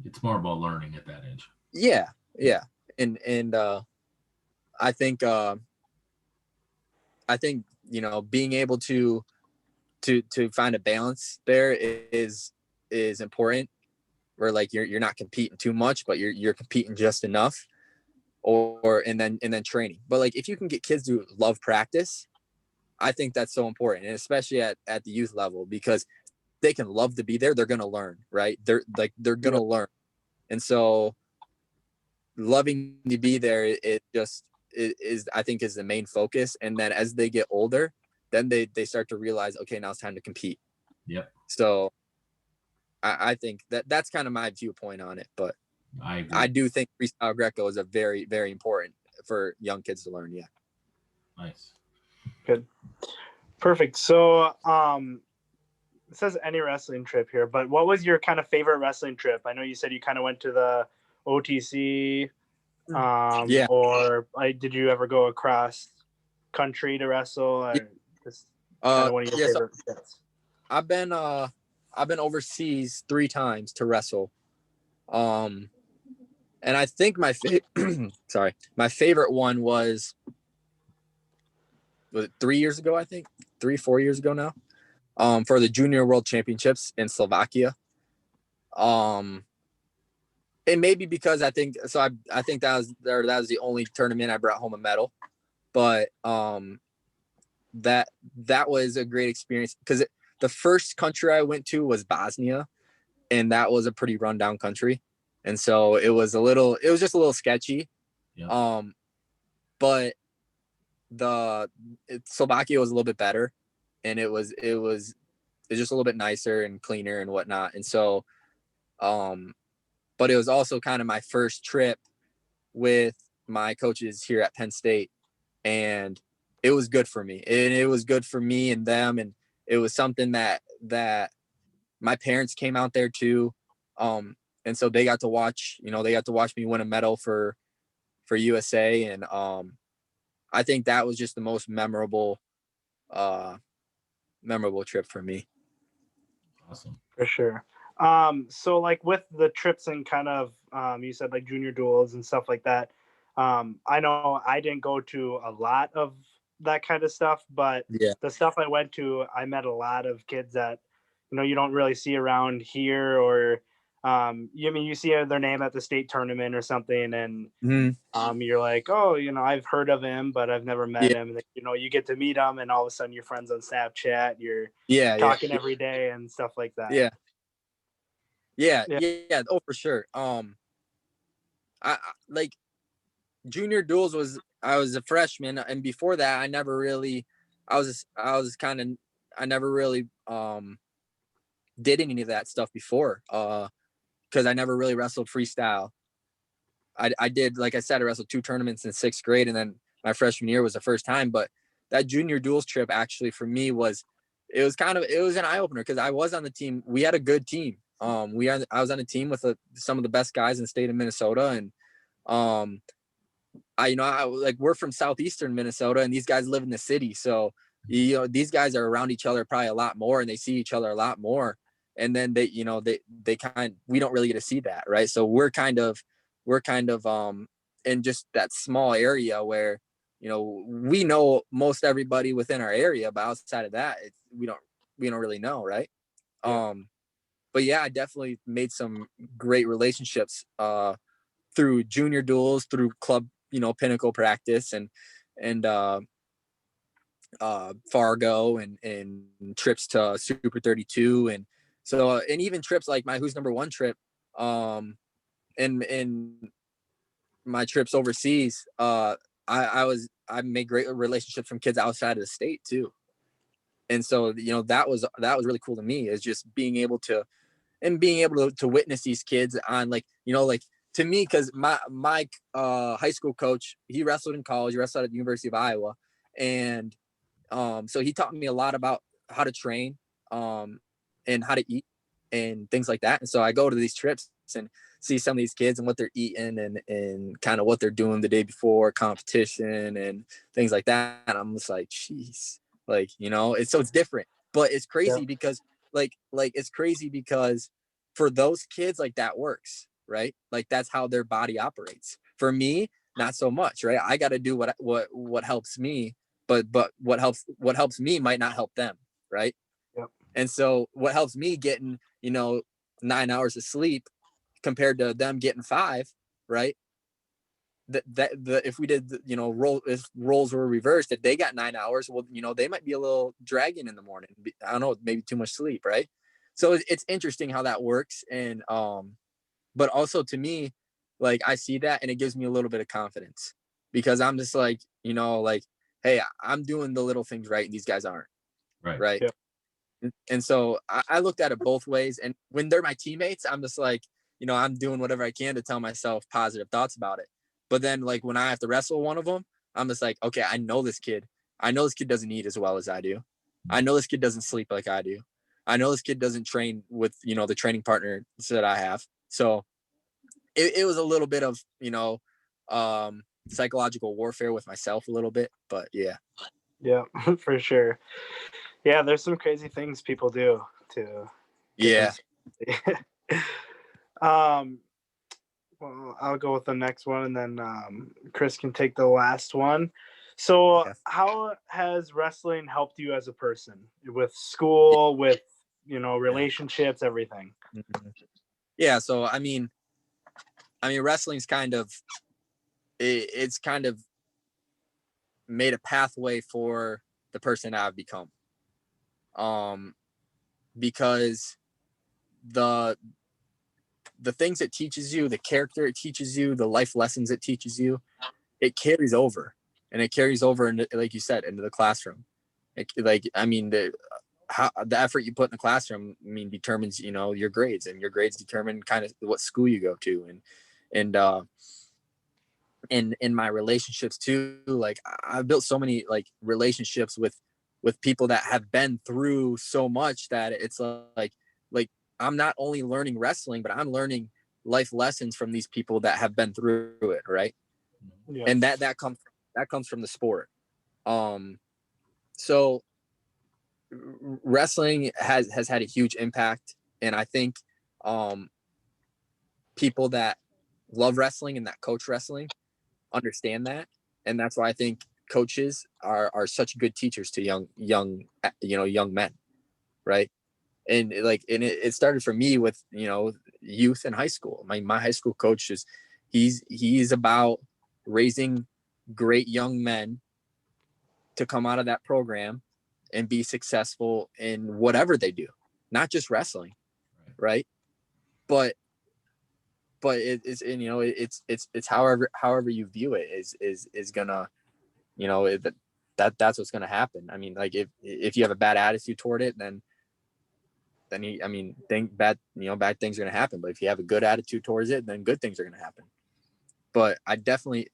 [SPEAKER 1] it's more about learning at that age.
[SPEAKER 2] Yeah. And I think being able to find a balance there is important, where like you're not competing too much, but you're competing just enough, and then training. But like, if you can get kids to love practice, I think that's so important, and especially at the youth level, because they can love to be there. They're going to learn, right? They're going to learn. And so loving to be there, I think is the main focus. And then as they get older, then they start to realize, okay, now it's time to compete.
[SPEAKER 1] Yep.
[SPEAKER 2] So I think that's kind of my viewpoint on it, but I do think freestyle Greco is a very, very important for young kids to learn. Yeah.
[SPEAKER 1] Nice.
[SPEAKER 3] Good. Perfect. So, it says any wrestling trip here, but what was your kind of favorite wrestling trip? I know you said you kind of went to the OTC, or did you ever go across country to wrestle? Or just kind of one of your favorite trips?
[SPEAKER 2] I've been overseas 3 times to wrestle. And I think my favorite one was it 3 years ago? I think 4 years ago now. For the Junior World Championships in Slovakia. It may be because I think that was the only tournament I brought home a medal, but that was a great experience, because the first country I went to was Bosnia, and that was a pretty rundown country, and so it was just a little sketchy. Yeah. But Slovakia was a little bit better, and it was just a little bit nicer and cleaner and whatnot. And so, but it was also kind of my first trip with my coaches here at Penn State, and it was good for me. And it was good for me and them, and it was something that my parents came out there too, and so they got to watch me win a medal for USA, and I think that was just the most memorable trip for me.
[SPEAKER 1] Awesome.
[SPEAKER 3] For sure. So like with the trips and kind of you said like junior duels and stuff like that. I know I didn't go to a lot of that kind of stuff, but
[SPEAKER 2] Yeah.
[SPEAKER 3] the stuff I went to, I met a lot of kids that you don't really see around here, or you see their name at the state tournament or something, and you're like, oh, I've heard of him, but I've never met
[SPEAKER 2] Yeah.
[SPEAKER 3] him. And, you get to meet him, and all of a sudden you're friends on Snapchat. You're
[SPEAKER 2] Yeah.
[SPEAKER 3] talking every day and stuff like that.
[SPEAKER 2] Yeah. Oh, for sure. I like junior duels I was a freshman, and before that I never really I was kind of I never really did any of that stuff before because I never really wrestled freestyle. I did, like I said, I wrestled 2 tournaments in 6th grade, and then my freshman year was the first time. But that junior duels trip actually for me was an eye opener because I was on the team. We had a good team. I was on a team with some of the best guys in the state of Minnesota, and we're from southeastern Minnesota, and these guys live in the city, so these guys are around each other probably a lot more, and they see each other a lot more. And then we don't really get to see that, right? So we're kind of in just that small area where we know most everybody within our area, but outside of that, we don't really know, right?
[SPEAKER 3] Yeah.
[SPEAKER 2] But yeah, I definitely made some great relationships through junior duels, through club, pinnacle practice, and Fargo, and trips to Super 32, and so and even trips like my Who's Number One trip, and my trips overseas. I made great relationships from kids outside of the state too, and so that was really cool to me, is just being able to witness these kids on to me, because my high school coach, he wrestled in college, he wrestled at the University of Iowa, and so he taught me a lot about how to train and how to eat and things like that. And so I go to these trips and see some of these kids and what they're eating, and kind of what they're doing the day before competition and things like that. And I'm just like, geez, it's different, but it's crazy because it's crazy because for those kids, like, that works, right? Like, that's how their body operates. For me, not so much, right? I got to do what helps me, but what helps me might not help them, right?
[SPEAKER 3] Yep.
[SPEAKER 2] And so what helps me getting 9 hours of sleep compared to them getting 5, right? If we did if roles were reversed, if they got 9 hours, well, they might be a little dragging in the morning. I don't know, maybe too much sleep, right? So it's interesting how that works. And but also to me, like, I see that and it gives me a little bit of confidence, because I'm just like, hey, I'm doing the little things right and these guys aren't, right?
[SPEAKER 3] Yep.
[SPEAKER 2] And so I looked at it both ways. And when they're my teammates, I'm just like, I'm doing whatever I can to tell myself positive thoughts about it. But then, like, when I have to wrestle one of them, I'm just like, okay, I know this kid doesn't eat as well as I do. I know this kid doesn't sleep like I do. I know this kid doesn't train with, the training partner that I have. So it was a little bit of, psychological warfare with myself a little bit, but yeah.
[SPEAKER 3] Yeah, for sure. Yeah, there's some crazy things people do to
[SPEAKER 2] Yeah.
[SPEAKER 3] Well, I'll go with the next one, and then Chris can take the last one. So,
[SPEAKER 2] Okay.
[SPEAKER 3] how has wrestling helped you as a person, with school, with relationships, everything?
[SPEAKER 2] Yeah. So I mean, wrestling's it's kind of made a pathway for the person I've become. Because the things it teaches you, the character it teaches you, the life lessons it teaches you, it carries over, and it carries over into, like you said, into the classroom. The effort you put in the classroom, determines, your grades, and your grades determine kind of what school you go to. And in my relationships too, like, I've built so many relationships with people that have been through so much that it's like I'm not only learning wrestling, but I'm learning life lessons from these people that have been through it, right?
[SPEAKER 3] Yeah.
[SPEAKER 2] And that comes from the sport. So wrestling has had a huge impact, and I think people that love wrestling and that coach wrestling understand that. And that's why I think coaches are such good teachers to young men. Right. And it started for me with, youth in high school. My high school coach he's about raising great young men to come out of that program and be successful in whatever they do, not just wrestling. Right. But it's however you view it is gonna, that's what's gonna happen. I mean, like if you have a bad attitude toward it, then bad things are gonna happen. But if you have a good attitude towards it, then good things are gonna happen. But I definitely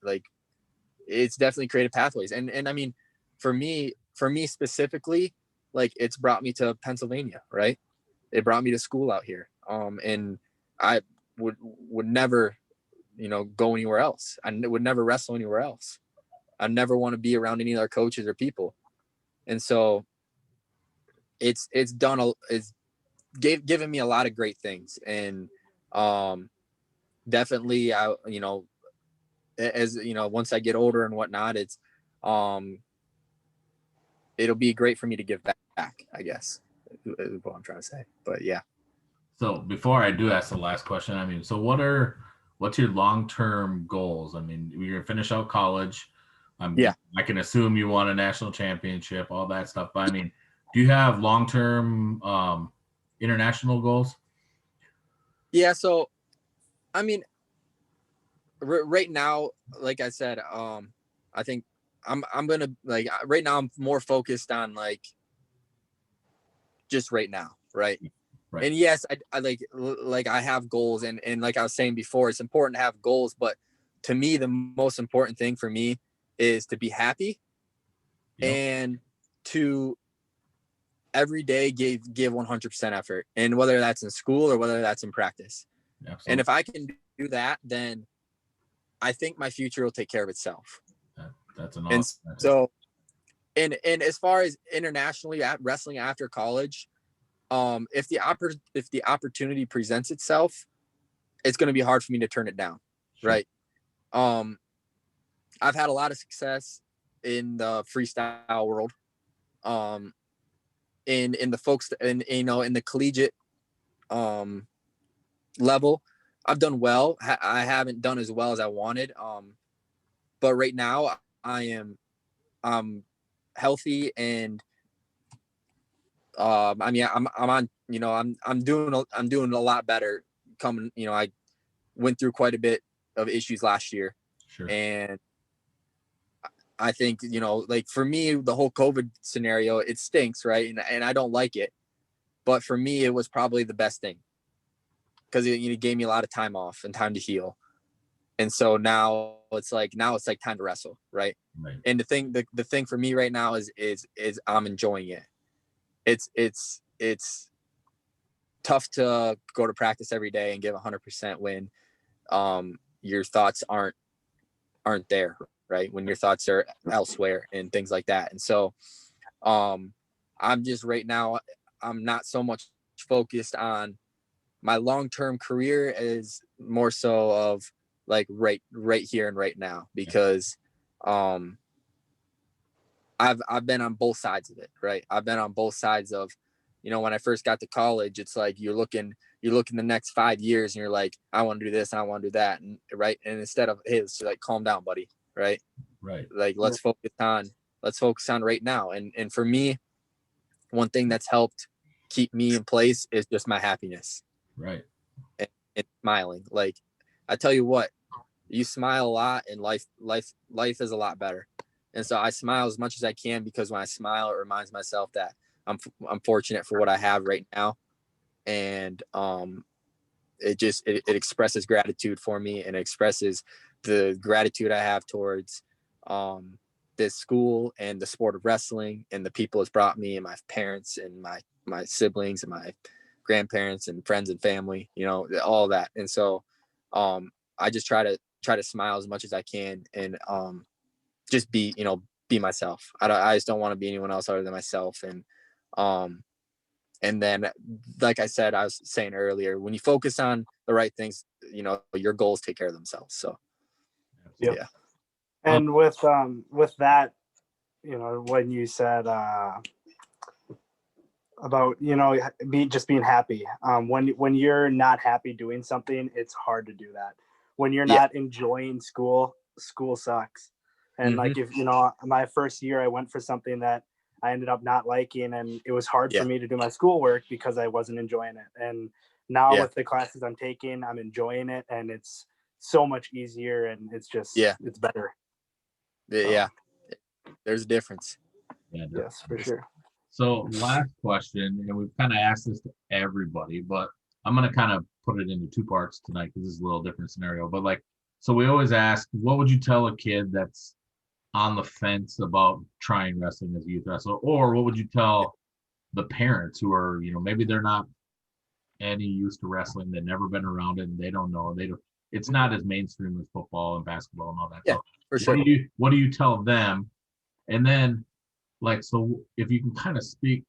[SPEAKER 2] it's definitely created pathways, and I mean, for me specifically, like it's brought me to Pennsylvania, right? It brought me to school out here, and I would never, go anywhere else. I would never wrestle anywhere else. I never want to be around any other coaches or people, and so it's given me a lot of great things, and definitely as once I get older and whatnot, it's it'll be great for me to give back, I guess is what I'm trying to say. But yeah.
[SPEAKER 1] So before I do ask the last question, I mean, so what's your long-term goals? I mean, you're gonna finish out college. I can assume you won a national championship, all that stuff. But I mean, do you have long-term international goals?
[SPEAKER 2] Yeah. So, I mean, right now, like I said, I think I'm gonna right now I'm more focused on just right now, right?
[SPEAKER 1] Right.
[SPEAKER 2] And yes, I I have goals, and like I was saying before, it's important to have goals, but to me, the most important thing for me is to be happy. Yep. And to every day give 100% effort, and whether that's in school or whether that's in practice. Absolutely. And if I can do that, then I think my future will take care of itself.
[SPEAKER 1] That's an awesome.
[SPEAKER 2] And so, and as far as internationally at wrestling after college, if the opportunity presents itself, it's going to be hard for me to turn it down. Sure. Right. I've had a lot of success in the freestyle world. In the folks in the collegiate level, I've done well. I haven't done as well as I wanted. But right now I'm healthy, and I mean, I'm on, I'm doing a lot better coming, I went through quite a bit of issues last year.
[SPEAKER 1] Sure.
[SPEAKER 2] And I think, for me, the whole COVID scenario, it stinks. Right. And I don't like it, but for me, it was probably the best thing, because it gave me a lot of time off and time to heal. And so now it's time to wrestle. Right. And the thing for me right now is I'm enjoying it. It's tough to go to practice every day and give 100% when your thoughts aren't there, right? When your thoughts are elsewhere and things like that. And so I'm just right now, I'm not so much focused on my long-term career, as more so of right here and right now, because I've been on both sides of it, right? I've been on both sides of, when I first got to college, it's like you're looking the next 5 years and you're like, I want to do this and I want to do that. And right. And instead of, hey, let's calm down, buddy. Right.
[SPEAKER 1] Right.
[SPEAKER 2] Let's focus on right now. And for me, one thing that's helped keep me in place is just my happiness.
[SPEAKER 1] Right.
[SPEAKER 2] And smiling. Like, I tell you what, you smile a lot and life is a lot better. And so I smile as much as I can, because when I smile, it reminds myself that I'm fortunate for what I have right now. And it expresses gratitude for me, and it expresses the gratitude I have towards this school and the sport of wrestling and the people it's brought me, and my parents and my siblings and my grandparents and friends and family, all that. And so I just try to smile as much as I can, and just be myself. I just don't want to be anyone else other than myself. And And then, like I said, I was saying earlier, when you focus on the right things, your goals take care of themselves. So,
[SPEAKER 3] Yep.
[SPEAKER 2] yeah.
[SPEAKER 3] And with that, when you said about just being happy, when you're not happy doing something, it's hard to do that. When you're not enjoying school sucks. And like, if my first year I went for something that I ended up not liking, and it was hard for me to do my schoolwork because I wasn't enjoying it. And now with the classes I'm taking, I'm enjoying it, and it's so much easier, and it's just it's better.
[SPEAKER 2] Yeah, there's a difference.
[SPEAKER 1] Yeah,
[SPEAKER 3] yes, for sure.
[SPEAKER 1] So last question, and we've kind of asked this to everybody, but I'm going to kind of put it into two parts tonight because this is a little different scenario. But like, so we always ask, what would you tell a kid that's on the fence about trying wrestling as a youth wrestler? Or what would you tell the parents who are, maybe they're not any used to wrestling, they've never been around it, and they don't know, it's not as mainstream as football and basketball and all that.
[SPEAKER 2] Yeah,
[SPEAKER 1] so
[SPEAKER 2] for sure.
[SPEAKER 1] What do you tell them? And then, like, so if you can kind of speak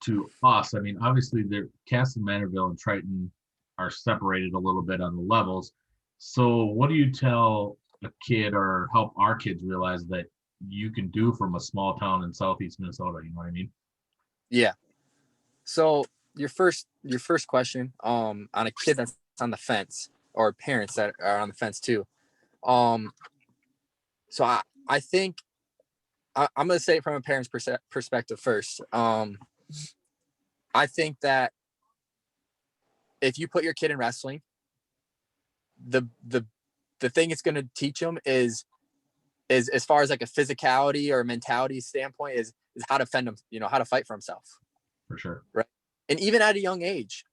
[SPEAKER 1] to us, I mean, obviously the Kasson-Mantorville and Triton are separated a little bit on the levels. So what do you tell a kid or help our kids realize that you can do from a small town in Southeast Minnesota? You know what I mean?
[SPEAKER 2] Yeah. So your first question, on a kid that's on the fence, or parents that are on the fence too. So I think I'm going to say it from a parent's perspective first. I think that if you put your kid in wrestling, the thing it's going to teach them is as far as like a physicality or a mentality standpoint is how to defend him, how to fight for himself.
[SPEAKER 1] For sure.
[SPEAKER 2] Right. And even at a young age,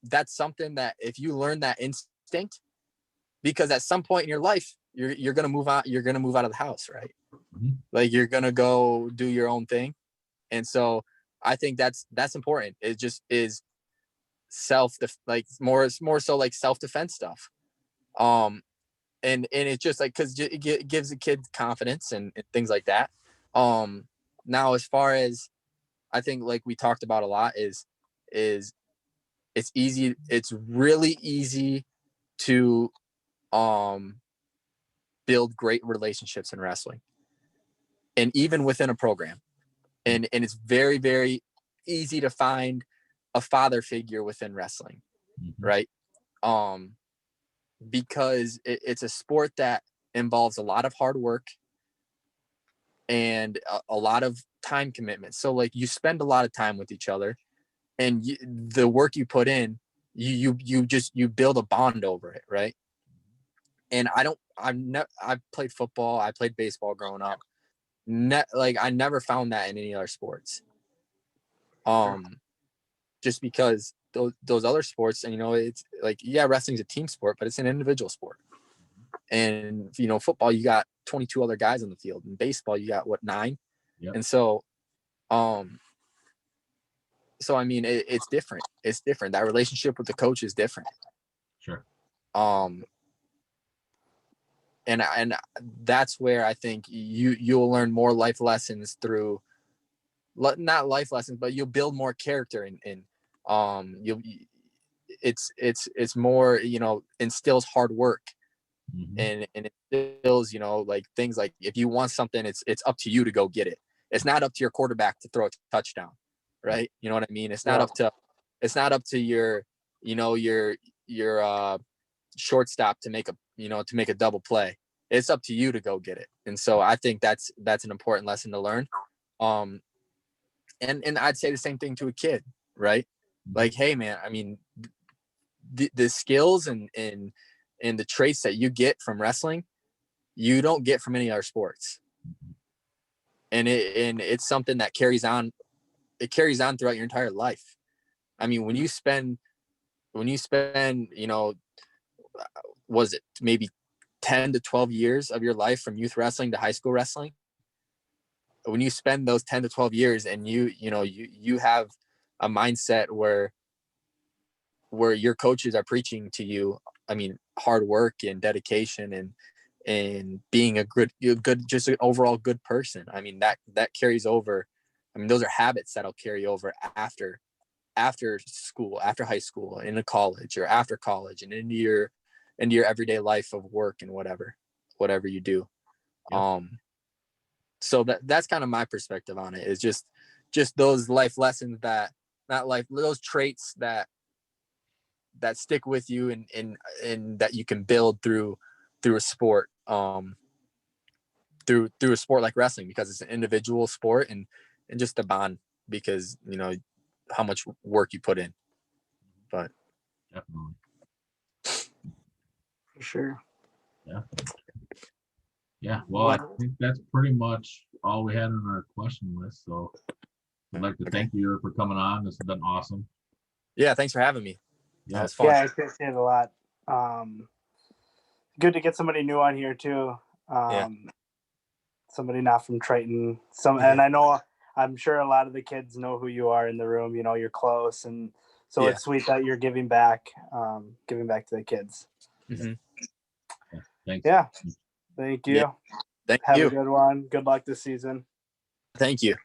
[SPEAKER 2] that's something that if you learn that instinct, because at some point in your life, you're going to move out, you're going to move out of the house, right? Mm-hmm. Like you're going to go do your own thing. And so I think that's important. It just is more so like self-defense stuff. And it's just like, cause it gives a kid confidence and things like that. Now, as far as I think, like we talked about a lot is it's easy. It's really easy to, build great relationships in wrestling, and even within a program. And it's very, very easy to find a father figure within wrestling. Mm-hmm. Right. Because it's a sport that involves a lot of hard work and a lot of time commitment. So like you spend a lot of time with each other, and the work you put in, you build a bond over it. Right. And I've played football. I played baseball growing up. I never found that in any other sports. Just because those other sports, and it's like, wrestling's a team sport, but it's an individual sport. And football, you got 22 other guys on the field. In baseball, you got 9. Yep. And so I mean, it's different. It's different. That relationship with the coach is different.
[SPEAKER 1] Sure.
[SPEAKER 2] And that's where I think you'll learn more life lessons through, not life lessons, but you'll build more character, and it's more, instills hard work. Mm-hmm. and it instills, like things like, if you want something, it's up to you to go get it. It's not up to your quarterback to throw a touchdown, right? You know what I mean? It's not up to your shortstop to make a double play. It's up to you to go get it. And so I think that's an important lesson to learn. And I'd say the same thing to a kid, right? Like, hey man, I mean, the skills and the traits that you get from wrestling, you don't get from any other sports. And it's something that carries on throughout your entire life. I mean, when you spend, was it maybe 10 to 12 years of your life from youth wrestling to high school wrestling? When you spend those 10 to 12 years and you have a mindset where your coaches are preaching to you, I mean, hard work and dedication and being a good, just an overall good person. I mean, that carries over. I mean, those are habits that'll carry over after after school, after high school, into college, or after college, and into your everyday life of work and whatever you do.
[SPEAKER 1] Yep.
[SPEAKER 2] So that's kind of my perspective on it, is just those life lessons those traits that stick with you, and that you can build through a sport, through a sport like wrestling, because it's an individual sport, and just a bond, because how much work you put in. But
[SPEAKER 1] Definitely.
[SPEAKER 3] For sure.
[SPEAKER 1] Yeah. Well, I think that's pretty much all we had on our question list. So I'd like to thank you for coming on. This has been awesome.
[SPEAKER 2] Yeah, thanks for having me.
[SPEAKER 1] Yeah.
[SPEAKER 2] That was fun.
[SPEAKER 3] Yeah, I appreciate it a lot. Good to get somebody new on here too. Somebody not from Triton. And I know, I'm sure a lot of the kids know who you are in the room. You're close, and so it's sweet that you're giving back to the kids.
[SPEAKER 2] Mm-hmm.
[SPEAKER 1] Thanks.
[SPEAKER 3] Yeah. Thank you.
[SPEAKER 2] Yeah. Thank
[SPEAKER 3] Have
[SPEAKER 2] you.
[SPEAKER 3] a good one. Good luck this season.
[SPEAKER 2] Thank you.